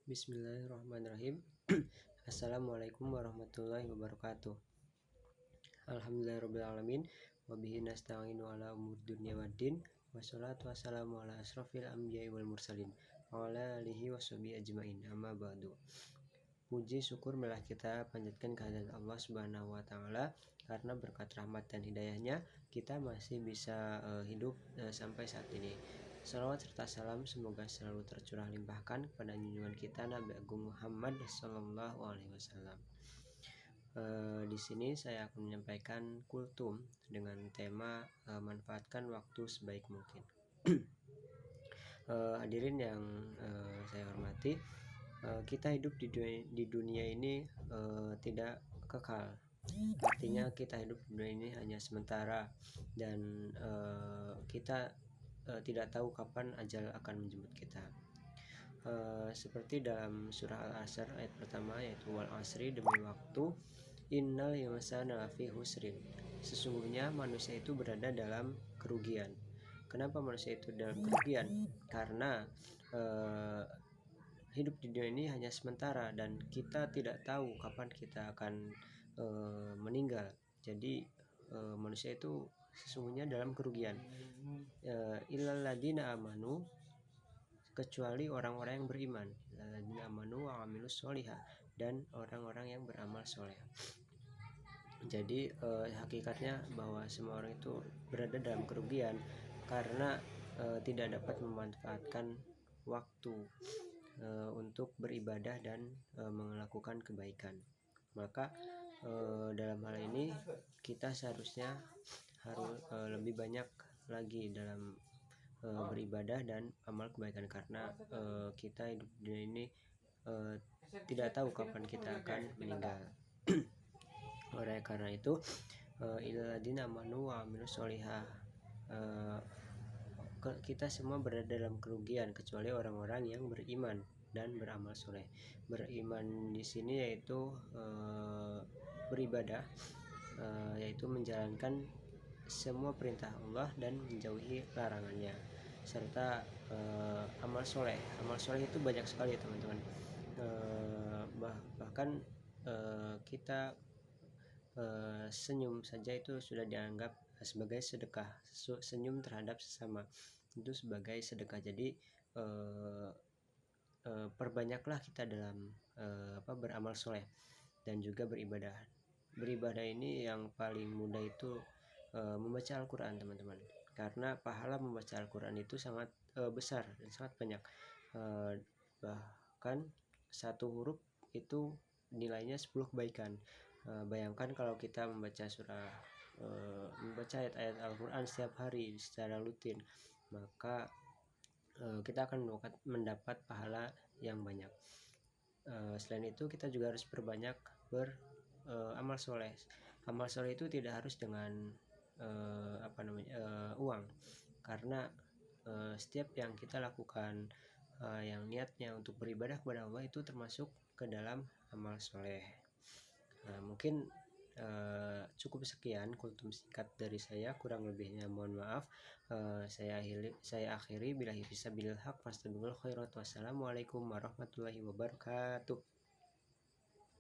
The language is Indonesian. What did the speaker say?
Bismillahirrahmanirrahim. Assalamualaikum warahmatullahi wabarakatuh. Alhamdulillahirrabbilalamin. Wabihi nasta'inu ala umur dunia waddin. Wassalatu wassalamu ala asrafil anbiya'i wal mursalin wa ala alihi washabihi ajmain. Amma ba'du. Puji syukur malah kita panjatkan kehadirat Allah Subhanahu wa taala, karena berkat rahmat dan hidayahnya kita masih bisa hidup sampai saat ini. Salawat serta salam semoga selalu tercurah limpahkan kepada junjungan kita Nabi Agung Muhammad Sallallahu Alaihi Wasallam. Di sini saya akan menyampaikan kultum dengan tema manfaatkan waktu sebaik mungkin. Hadirin yang saya hormati, kita hidup di dunia ini tidak kekal. Artinya kita hidup di dunia ini hanya sementara, dan kita tidak tahu kapan ajal akan menjemput kita. Seperti dalam surah Al-Asr ayat pertama, yaitu wal asri, demi waktu, innal insana lafi husrin, sesungguhnya manusia itu berada dalam kerugian. Kenapa manusia itu dalam kerugian? Karena hidup di dunia ini hanya sementara dan kita tidak tahu kapan kita akan meninggal. Jadi manusia itu sesungguhnya dalam kerugian. Illal ladina amanu, kecuali orang-orang yang beriman. Illal ladina amanu wa amilus sholihah, dan orang-orang yang beramal soleh. Jadi hakikatnya bahwa semua orang itu berada dalam kerugian karena tidak dapat memanfaatkan waktu untuk beribadah dan melakukan kebaikan. Maka dalam hal ini kita seharusnya harus lebih banyak lagi dalam beribadah dan amal kebaikan, karena kita hidup di dunia ini tidak tahu kapan kita akan meninggal. Oleh karena itu, illalladzina amanu wa amilus sholihah, kita semua berada dalam kerugian kecuali orang-orang yang beriman dan beramal soleh. Beriman di sini yaitu beribadah, yaitu menjalankan semua perintah Allah dan menjauhi larangannya, serta amal soleh. Amal soleh itu banyak sekali, teman-teman. Bahkan kita senyum saja itu sudah dianggap sebagai sedekah. Senyum terhadap sesama itu sebagai sedekah. Jadi perbanyaklah kita dalam beramal soleh dan juga beribadah. Beribadah ini yang paling mudah itu membaca Al-Quran, teman-teman, karena pahala membaca Al-Quran itu sangat besar dan sangat banyak. Bahkan satu huruf itu nilainya 10 kebaikan. Bayangkan kalau kita membaca membaca ayat-ayat Al-Quran setiap hari secara rutin, maka kita akan mendapat pahala yang banyak. Selain itu kita juga harus perbanyak beramal soleh. Amal soleh itu tidak harus dengan uang, karena setiap yang kita lakukan yang niatnya untuk beribadah kepada Allah itu termasuk ke dalam amal soleh. Mungkin cukup sekian kultum singkat dari saya, kurang lebihnya mohon maaf. Saya akhiri billahi fisabilil haq, fastabiqul khairat. Wassalamualaikum warahmatullahi wabarakatuh.